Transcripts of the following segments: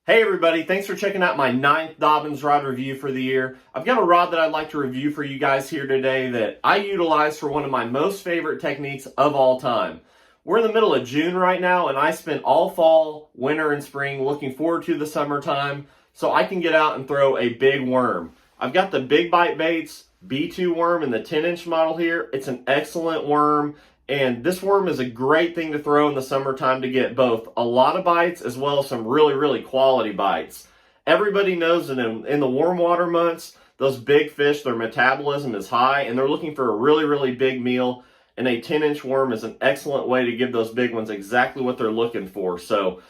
Hey everybody, thanks for checking out my 9th Dobyns rod review for the year. I've got a rod that I'd like to review for you guys here today that I utilize for one of my most favorite techniques of all time. We're in the middle of June right now, and I spent all fall, winter, and spring looking forward to the summertime so I can get out and throw a big worm. I've got the Big Bite Baits B2 worm in the 10-inch model here. It's an excellent worm. And this worm is a great thing to throw in the summertime to get both a lot of bites as well as some really quality bites. Everybody knows that in the warm water months, those big fish, their metabolism is high and they're looking for a really big meal. And a 10-inch worm is an excellent way to give those big ones exactly what they're looking for. So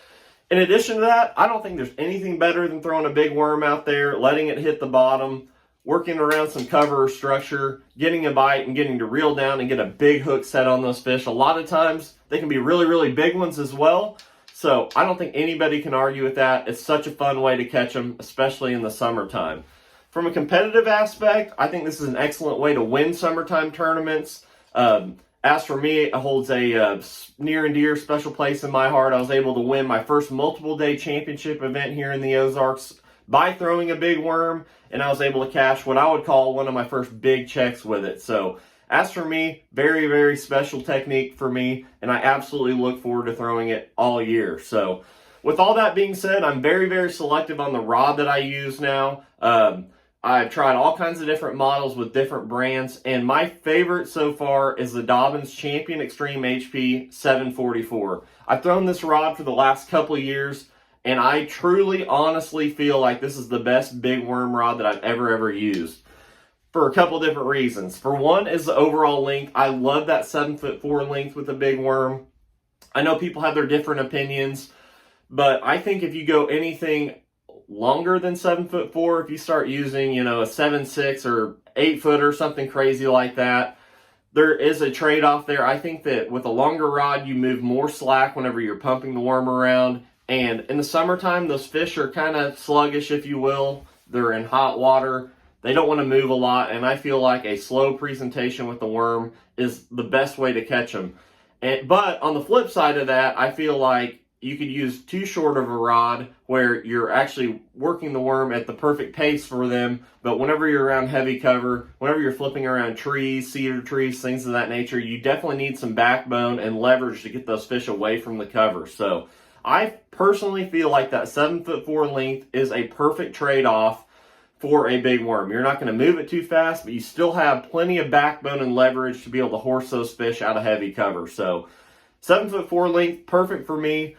in addition to that, I don't think there's anything better than throwing a big worm out there, letting it hit the bottom, working around some cover or structure, getting a bite and getting to reel down and get a big hook set on those fish. A lot of times they can be really big ones as well. So I don't think anybody can argue with that. It's such a fun way to catch them, especially in the summertime. From a competitive aspect, I think this is an excellent way to win summertime tournaments. As for me, it holds a near and dear special place in my heart. I was able to win my first multiple day championship event here in the Ozarks by throwing a big worm, and I was able to cash what I would call one of my first big checks with it. So as for me, very special technique for me, and I absolutely look forward to throwing it all year. So with all that being said, I'm very selective on the rod that I use now. I've tried all kinds of different models with different brands, and my favorite so far is the Dobyns Champion Extreme HP 744. I've thrown this rod for the last couple of years, and I truly, honestly feel like this is the best big worm rod that I've ever used. For a couple different reasons. For one is the overall length. I love that 7'4" length with a big worm. I know people have their different opinions, but I think if you go anything longer than 7'4", if you start using, a 7'6" or 8 foot or something crazy like that, there is a trade-off there. I think that with a longer rod, you move more slack whenever you're pumping the worm around. And in the summertime, those fish are kind of sluggish, if you will. They're in hot water. They don't want to move a lot, and I feel like a slow presentation with the worm is the best way to catch them. But on the flip side of that, I feel like you could use too short of a rod where you're actually working the worm at the perfect pace for them, but whenever you're around heavy cover, whenever you're flipping around trees, cedar trees, things of that nature, you definitely need some backbone and leverage to get those fish away from the cover. So I personally feel like that 7'4" length is a perfect trade-off for a big worm. You're not going to move it too fast, but you still have plenty of backbone and leverage to be able to horse those fish out of heavy cover. So 7'4" length, perfect for me.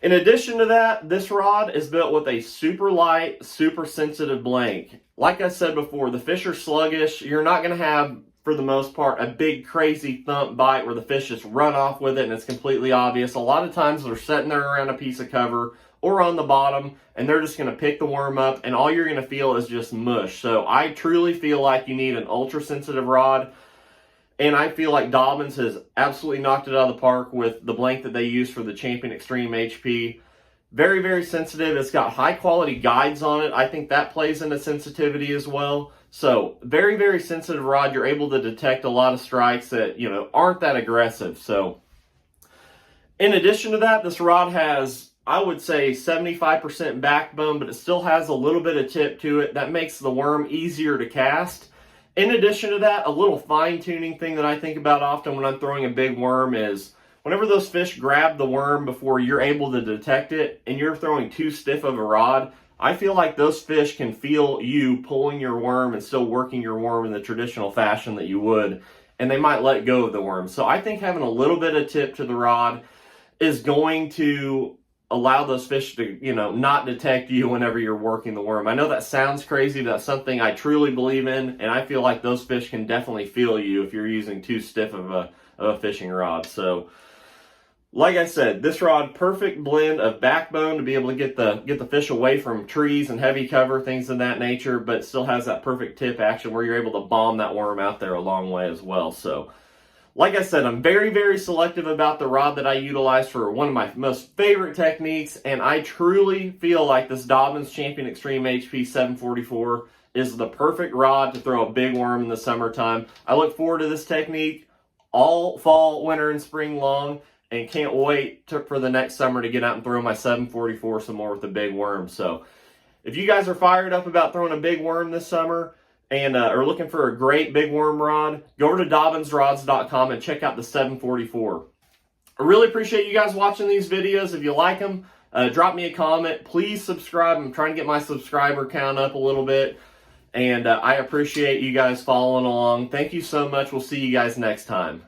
In addition to that, this rod is built with a super light, super sensitive blank. Like I said before, the fish are sluggish. You're not going to have, for the most part, a big crazy thump bite where the fish just run off with it and it's completely obvious. A lot of times they're sitting there around a piece of cover or on the bottom and they're just going to pick the worm up and all you're going to feel is just mush. So I truly feel like you need an ultra sensitive rod, and I feel like Dobyns has absolutely knocked it out of the park with the blank that they use for the Champion Extreme HP. Very sensitive. It's got high quality guides on it. I think that plays into sensitivity as well. So very sensitive rod. You're able to detect a lot of strikes that, aren't that aggressive. So in addition to that, this rod has, I would say, 75% backbone, but it still has a little bit of tip to it. That makes the worm easier to cast. In addition to that, a little fine-tuning thing that I think about often when I'm throwing a big worm is whenever those fish grab the worm before you're able to detect it and you're throwing too stiff of a rod, I feel like those fish can feel you pulling your worm and still working your worm in the traditional fashion that you would, and they might let go of the worm. So I think having a little bit of tip to the rod is going to allow those fish to, not detect you whenever you're working the worm. I know that sounds crazy, but that's something I truly believe in, and I feel like those fish can definitely feel you if you're using too stiff of a fishing rod. So like I said, this rod, perfect blend of backbone to be able to get the fish away from trees and heavy cover, things of that nature, but still has that perfect tip action where you're able to bomb that worm out there a long way as well. So like I said, I'm very selective about the rod that I utilize for one of my most favorite techniques, and I truly feel like this Dobyns Champion Extreme HP 744 is the perfect rod to throw a big worm in the summertime. I look forward to this technique all fall, winter, and spring long, and can't wait for the next summer to get out and throw my 744 some more with the big worm. So if you guys are fired up about throwing a big worm this summer and are looking for a great big worm rod, go over to dobynsrods.com and check out the 744. I really appreciate you guys watching these videos. If you like them, drop me a comment. Please subscribe. I'm trying to get my subscriber count up a little bit. And I appreciate you guys following along. Thank you so much. We'll see you guys next time.